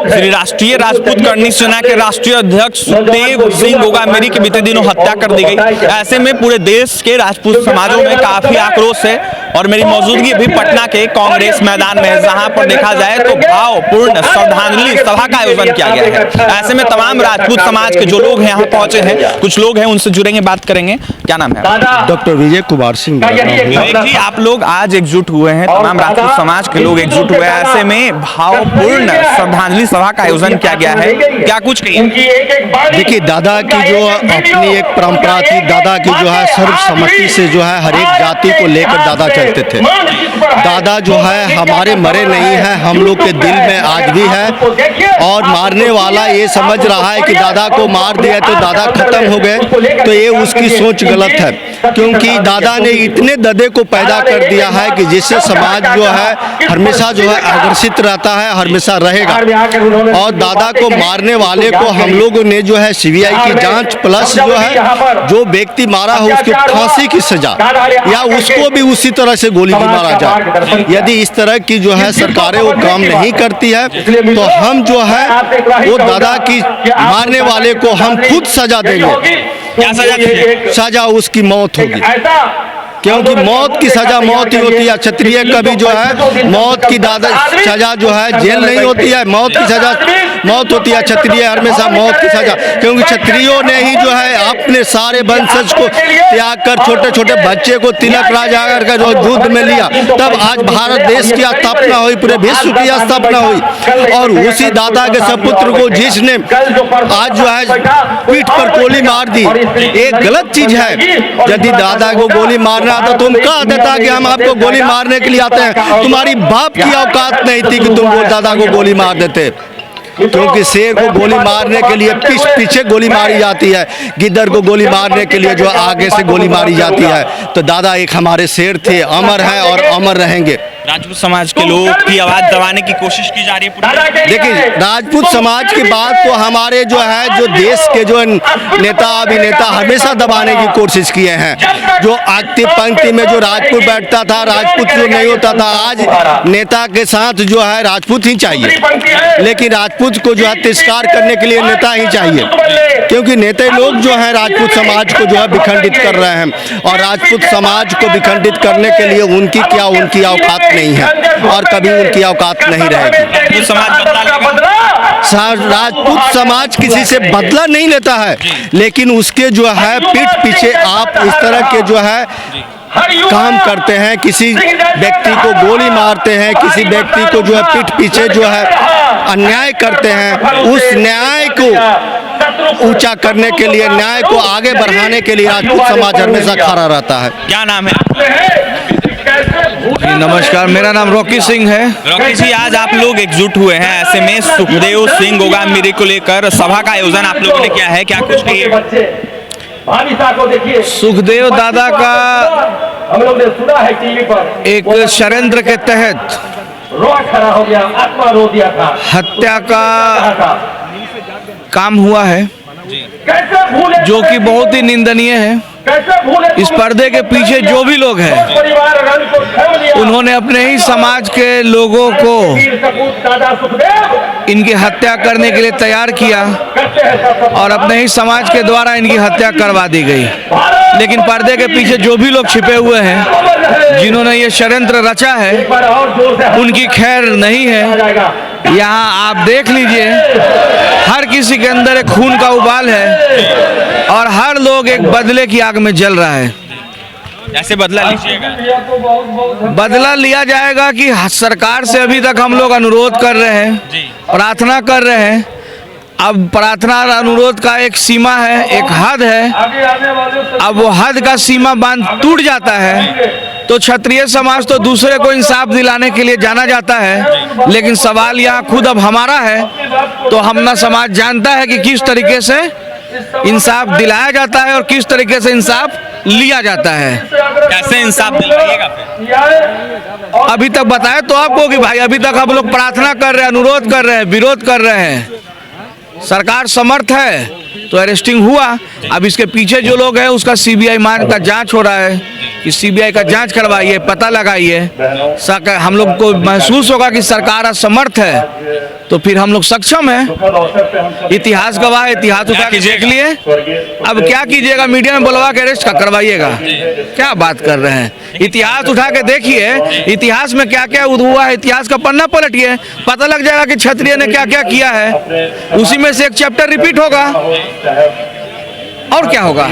श्री राष्ट्रीय राजपूत करनी सेना के राष्ट्रीय अध्यक्ष सुखदेव सिंह गोगामेरी की बीते दिनों हत्या कर दी गई। ऐसे में पूरे देश के राजपूत समाजों में काफी आक्रोश है और मेरी मौजूदगी भी पटना के कांग्रेस मैदान में है, जहां पर देखा जाए तो भावपूर्ण श्रद्धांजलि सभा का आयोजन किया गया है। ऐसे में तमाम राजपूत समाज के जो लोग हैं यहाँ पहुंचे हैं, कुछ लोग हैं उनसे जुड़ेंगे, बात करेंगे। क्या नाम है? डॉक्टर विजय कुमार सिंह। जी, आप लोग आज एकजुट हुए हैं, तमाम राजपूत समाज के लोग एकजुट हुए हैं, ऐसे में भावपूर्ण श्रद्धांजलि सभा का आयोजन किया गया है, क्या कुछ कहिए? देखिए, दादा की जो अपनी एक परंपरा थी, दादा की जो है सर्वसम्मति से जो है हर एक जाति को लेकर दादा चलते थे। दादा जो है हमारे मरे नहीं है, हम लोग के दिल में आज भी है। और मारने वाला ये समझ रहा है कि दादा को मार दिया तो दादा खत्म हो गए, तो ये उसकी सोच गलत है, क्योंकि दादा ने इतने ददे को पैदा कर दिया है कि जिससे समाज जो है हमेशा जो है आकर्षित रहता है, हमेशा रहेगा। और दादा को मारने वाले को हम लोगों ने जो है सीबीआई की जांच प्लस जो है जो व्यक्ति मारा हो उसके फांसी की सजा या उसको भी उसी तरह से गोली भी मारा जाए। यदि इस तरह की जो है सरकारें वो काम नहीं करती है तो हम जो है वो दादा की मारने वाले को हम खुद सजा देंगे। क्या सजा? सजा उसकी मौत होगी, क्योंकि मौत की सजा मौत ही होती है। क्षत्रिय कभी जो है मौत की दादा सजा जो है जेल नहीं होती है, मौत की सजा मौत होती है। क्षत्रिय हमेशा मौत की सजा, क्योंकि क्षत्रियों ने ही जो है अपने सारे वंशज को त्याग कर छोटे छोटे बच्चे को तिलक राजा का जो युद्ध में लिया, तब आज भारत देश की स्थापना हुई, पूरे विश्व की स्थापना हुई। और उसी दादा के सपुत्र को जिसने आज जो है पीठ पर गोली मार दी, एक गलत चीज है। यदि दादा को गोली मारना तो तुम कहा देता कि हम आपको गोली मारने के लिए आते हैं, तुम्हारी बाप की औकात नहीं थी कि तुम दादा को गोली मार देते, क्योंकि शेर को गोली मारने के लिए पीछे गोली मारी जाती है, गिद्दर को गोली मारने के लिए जो आगे से गोली मारी जाती है। तो दादा एक हमारे शेर थे, अमर हैं और अमर रहेंगे। राजपूत समाज के लोग की आवाज दबाने की कोशिश की जा रही है। देखिए, राजपूत समाज की बात तो हमारे जो है जो देश के जो नेता अभिनेता हमेशा दबाने की कोशिश किए हैं। जो आखिरी पंक्ति में जो राजपूत बैठता था, राजपूत जो नहीं होता था, आज नेता के साथ जो है राजपूत ही चाहिए, लेकिन राजपूत को जो है तिरस्कार करने के लिए नेता ही चाहिए, क्योंकि नेता लोग जो है राजपूत समाज को जो है विखंडित कर रहे हैं। और राजपूत समाज को विखंडित करने के लिए उनकी औकात नहीं है और कभी उनकी औकात नहीं रहेगी। राजपूत समाज किसी से बदला नहीं लेता है, लेकिन उसके जो है पीठ पीछे आप इस तरह के जो है काम करते हैं, किसी व्यक्ति को गोली मारते हैं, किसी व्यक्ति को जो है पीठ पीछे जो है अन्याय करते हैं, उस न्याय को ऊंचा करने के लिए, न्याय को आगे बढ़ाने के लिए राजपूत समाज हमेशा खड़ा रहता है। क्या नाम है? नमस्कार, मेरा नाम रॉकी सिंह है। रॉकी जी, आज आप लोग एकजुट हुए हैं, ऐसे में सुखदेव सिंह गोगामेरी को लेकर सभा का आयोजन आप लोगों ने किया है, क्या कुछ कहिए? सुखदेव दादा का हम लोग ने सुना है टीवी पर एक षड्यंत्र के तहत खड़ा हो गया, आत्मा रो दिया था, हत्या का काम हुआ है, जो कि बहुत ही निंदनीय है। इस पर्दे के पीछे जो भी लोग हैं, उन्होंने अपने ही समाज के लोगों को इनकी हत्या करने के लिए तैयार किया और अपने ही समाज के द्वारा इनकी हत्या करवा दी गई। लेकिन पर्दे के पीछे जो भी लोग छिपे हुए हैं, जिन्होंने ये षड्यंत्र रचा है, उनकी खैर नहीं है। यहाँ आप देख लीजिए, हर किसी के अंदर एक खून का उबाल है और हर लोग एक बदले की आग में जल रहा है। ऐसे बदला लीजिएगा? बदला लिया जाएगा कि सरकार से अभी तक हम लोग अनुरोध कर रहे हैं, प्रार्थना कर रहे हैं। अब प्रार्थना और अनुरोध का एक सीमा है, एक हद है। अब वो हद का सीमा बांध टूट जाता है तो क्षत्रिय समाज तो दूसरे को इंसाफ दिलाने के लिए जाना जाता है, लेकिन सवाल यहाँ खुद अब हमारा है। तो हमना समाज जानता है कि किस तरीके से इंसाफ दिलाया जाता है और किस तरीके से इंसाफ लिया जाता है। कैसे इंसाफ दिलाइएगा? अभी तक बताया तो आपको कि भाई अभी तक हम लोग प्रार्थना कर रहे हैं, अनुरोध कर रहे हैं, विरोध कर रहे हैं। सरकार समर्थ है तो अरेस्टिंग हुआ। अब इसके पीछे जो लोग हैं उसका सीबीआई मान का जांच हो रहा है कि सीबीआई का जांच करवाइए, पता लगाइए। हम लोग को महसूस होगा कि सरकार असमर्थ है तो फिर हम लोग सक्षम हैं। इतिहास गवाह है, इतिहास उठा के देख लिए। अब क्या कीजिएगा, मीडिया में बुलवा के अरेस्ट करवाइएगा, क्या बात कर रहे हैं। इतिहास उठा के देखिए, इतिहास में क्या क्या हुआ है, इतिहास का पन्ना पलटिए, पता लग जाएगा कि क्षत्रिय ने क्या क्या किया है। उसी में से एक चैप्टर रिपीट होगा और क्या होगा।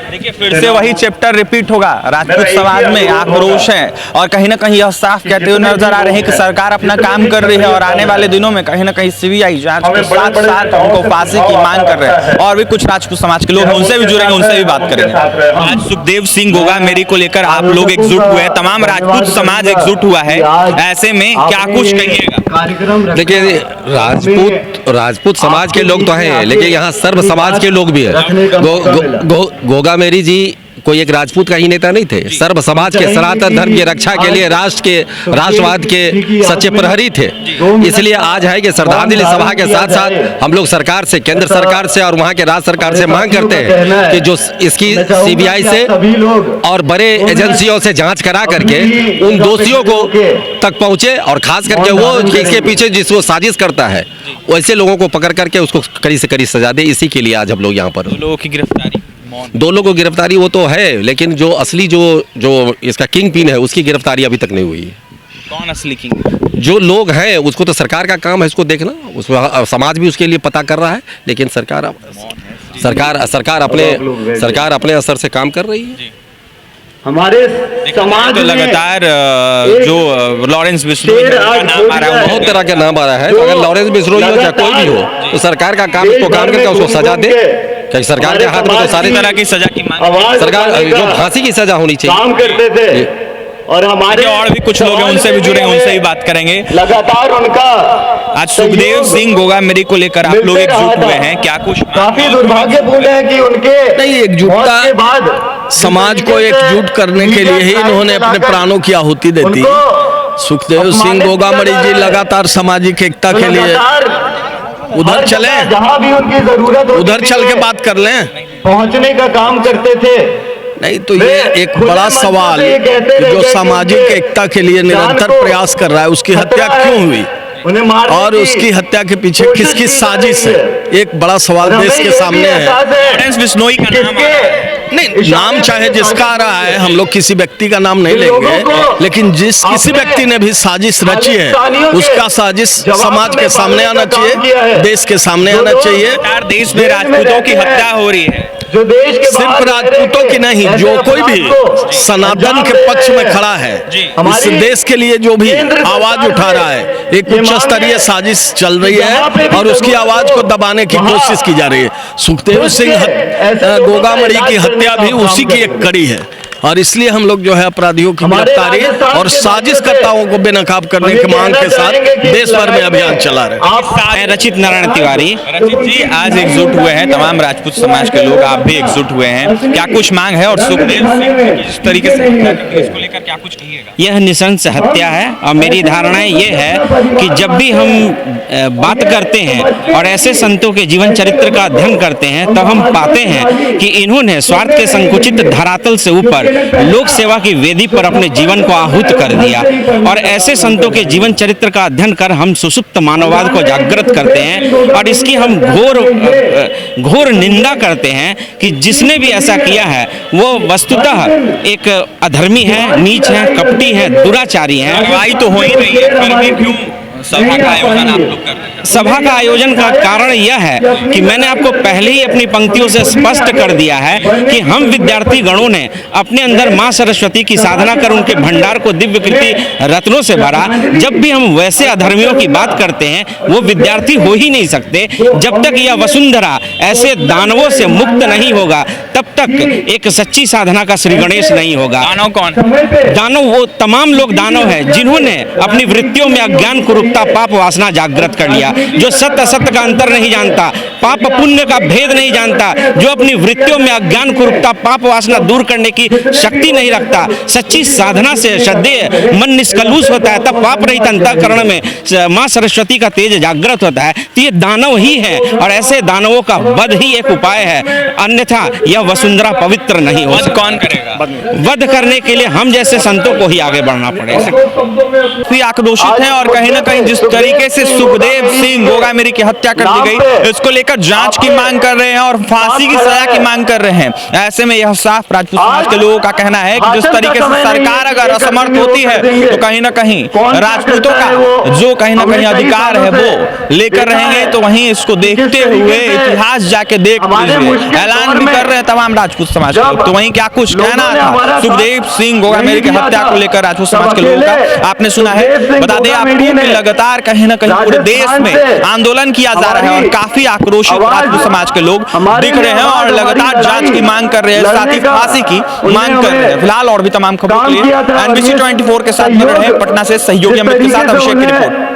देखिए फिर से वही चैप्टर रिपीट होगा। राजपूत समाज में आक्रोश है और कहीं ना कहीं यह साफ कहते हुए नजर आ रहे हैं कि सरकार अपना काम कर रही है और आने वाले दिनों में कहीं ना कहीं सीबीआई जांच के साथ साथ उनको फांसी की मांग कर रहे हैं। और भी कुछ राजपूत समाज के लोग हैं, उनसे भी जुड़ेंगे, उनसे भी बात करेंगे। आज सुखदेव सिंह गोगामेरी को लेकर आप लोग एकजुट हुए हैं, तमाम राजपूत समाज एकजुट हुआ है, ऐसे में क्या कुछ कहिएगा। देखिए राजपूत समाज के लोग तो हैं, लेकिन यहाँ सर्व समाज के लोग भी हैं। गोगामेरी जी कोई एक राजपूत का ही नेता नहीं थे, सर्व समाज के सनातन धर्म की रक्षा के लिए राष्ट्रवाद के सच्चे प्रहरी थे। इसलिए आज है कि श्रद्धांजलि सभा के साथ साथ हम लोग सरकार से, केंद्र सरकार से और वहाँ के राज्य सरकार से मांग करते हैं कि जो इसकी सीबीआई से और बड़े एजेंसियों से जांच करा करके उन दोषियों को तक पहुँचे और खास करके वो इसके पीछे जिसको साजिश करता है वैसे लोगों को पकड़ करके उसको कड़ी से कड़ी सजा दे। इसी के लिए आज हम लोग यहाँ पर लोगों की गिरफ्तारी, दो लोगों की गिरफ्तारी वो तो है, लेकिन जो असली जो इसका किंग पिन है उसकी गिरफ्तारी अभी तक नहीं हुई है। कौन असली किंग? जो लोग हैं उसको तो सरकार का काम है इसको देखना, उसको समाज भी उसके लिए पता कर रहा है, लेकिन सरकार अपने असर से काम कर रही है। हमारे समाज तो लगातार जो लॉरेंस बिश्नोई का नाम आ रहा है, बहुत तरह के नाम आ रहा है। तो अगर लॉरेंस बिश्नोई हो चाहे कोई भी हो तो सरकार का काम इसको काम करके उसको सजा दे, क्योंकि सरकार के हाथ में तो सारी तरह की सजा की मांग, सरकार जो फांसी की सजा होनी चाहिए। काम करते थे और हमारे और भी कुछ लोग हैं, उनसे भी जुड़ेंगे, उनसे भी बात करेंगे। लगातार उनका आज सुखदेव सिंह गोगामेरी को लेकर आप लोग एकजुट हुए हैं, क्या कुछ? काफी दुर्भाग्यपूर्ण है कि उनके नहीं, एकजुटता के बाद समाज को एकजुट करने के लिए ही इन्होंने अपने प्राणों की आहुति दे दी। सुखदेव सिंह गोगामेरी जी लगातार सामाजिक एकता के लिए उधर चले, जहाँ भी उनकी जरूरत उधर चल के बात कर लें। पहुँचने का काम करते थे। नहीं तो ये एक बड़ा सवाल कि जो सामाजिक एकता के लिए निरंतर प्रयास कर रहा है उसकी हत्या क्यों हुई और उसकी हत्या के पीछे किसकी साजिश है, एक बड़ा सवाल देश के सामने है। लॉरेंस बिश्नोई का नाम आ रहा है। नहीं, नाम चाहे जिसका आ रहा है, हम लोग किसी व्यक्ति का नाम नहीं लेंगे, लेकिन जिस किसी व्यक्ति ने भी साजिश रची है उसका साजिश समाज के सामने आना चाहिए, देश के सामने आना चाहिए। देश में राजपूतों की हत्या हो रही है, जो देश के सिर्फ राजपूतों की नहीं, जो कोई भी सनातन के पक्ष में खड़ा है, इस देश के लिए जो भी आवाज उठा रहा है, एक उच्च स्तरीय साजिश चल रही है और उसकी आवाज को दबाने की कोशिश की जा रही है। सुखदेव सिंह गोगामेरी की हत्या भी उसी की एक कड़ी है और इसलिए हम लोग जो है अपराधियों की गिरफ्तारी और साजिशकर्ताओं को बेनकाब करने की मांग के साथ देश भर में अभियान चला रहे हैं। रचित नारायण तिवारी, रचित जी आज एकजुट हुए हैं, तमाम राजपूत समाज के लोग, आप भी एकजुट हुए हैं, क्या कुछ मांग है और सुखदेव सिंह किस तरीके से इसको लेकर क्या कुछ कहिएगा? यह निशंस हत्या है और मेरी धारणा ये है कि जब भी हम बात करते हैं और ऐसे संतों के जीवन चरित्र का अध्ययन करते हैं तब हम पाते हैं कि इन्होंने स्वार्थ के संकुचित धरातल से ऊपर लोक सेवा की वेदी पर अपने जीवन को आहूत कर दिया। और ऐसे संतों के जीवन चरित्र का अध्ययन कर हम सुसुप्त मानववाद को जागृत करते हैं और इसकी हम घोर निंदा करते हैं कि जिसने भी ऐसा किया है वो वस्तुतः एक अधर्मी है, नीच है, कपटी है, दुराचारी है। कार्रवाई तो हो ही रही है, फिर भी क्यों सभा का आयोजन आप लोग कर रहे हैं? सभा का आयोजन का कारण यह है कि मैंने आपको पहले ही अपनी पंक्तियों से स्पष्ट कर दिया है कि हम विद्यार्थी गणों ने अपने अंदर मां सरस्वती की साधना कर उनके भंडार को दिव्य कीर्ति रत्नों से भरा। जब भी हम वैसे अधर्मियों की बात करते हैं वो विद्यार्थी हो ही नहीं सकते। जब तक यह वसुंधरा ऐसे दानवों से मुक्त नहीं होगा तब तक एक सच्ची साधना का श्री गणेश नहीं होगा। दानव कौन? दानव वो तमाम लोग दानव हैं जिन्होंने अपनी वृत्तियों में अज्ञान, कुरूपता, पाप, वासना जागृत कर लिया, जो सत्य असत्य का अंतर नहीं जानता, पाप पुण्य का भेद नहीं जानता, जो अपनी वृत्तियों में अज्ञान कुरूपता पाप वासना दूर करने की शक्ति नहीं रखता, सच्ची साधना से श्रद्धेय मन निष्कलुष होता है, तब पाप रहित अंतःकरण में माँ सरस्वती का तेज जागृत होता है। तो ये दानव ही है और ऐसे दानवों का वध ही एक उपाय है, अन्यथा यह वसुंधरा पवित्र नहीं हो सकती। कौन करेगा वध करने के लिए हम जैसे संतों को ही आगे बढ़ना पड़ेगा। काफी आक्रोशित हैं और कहीं ना कहीं जिस तरीके से सुखदेव सिंह गोगामेरी की हत्या कर दी गई, इसको लेकर जांच की मांग कर रहे हैं और फांसी की सजा की मांग कर रहे हैं। ऐसे में यह साफ राजपूत समाज के लोगों का कहना है कि जिस तरीके से सरकार अगर असमर्थ होती है तो कहीं ना कहीं राजपूतों का जो कहीं ना कहीं अधिकार है वो लेकर रहेंगे। तो वहीं इसको देखते हुए इतिहास जाके देख लीजिए, ऐलान भी कर रहे हैं तमाम राजपूत समाज के लोग। तो वहीं क्या कुछ कहना था सुखदेव सिंह गोगामेरी की हत्या को लेकर राजपूत समाज के लोगों का, आपने सुना है। बता दें आपको कि लगातार कहीं ना कहीं पूरे देश में आंदोलन किया जा रहा है और काफी आक्रोशित राजपूत समाज के लोग दिख रहे हैं और लगातार जांच की मांग कर रहे हैं, साथ ही फांसी की मांग कर रहे हैं। फिलहाल और भी तमाम खबरों के लिए NBC 24 के साथ बने रहे पटना से सहयोगी अमित के साथ अभिषेक की रिपोर्ट।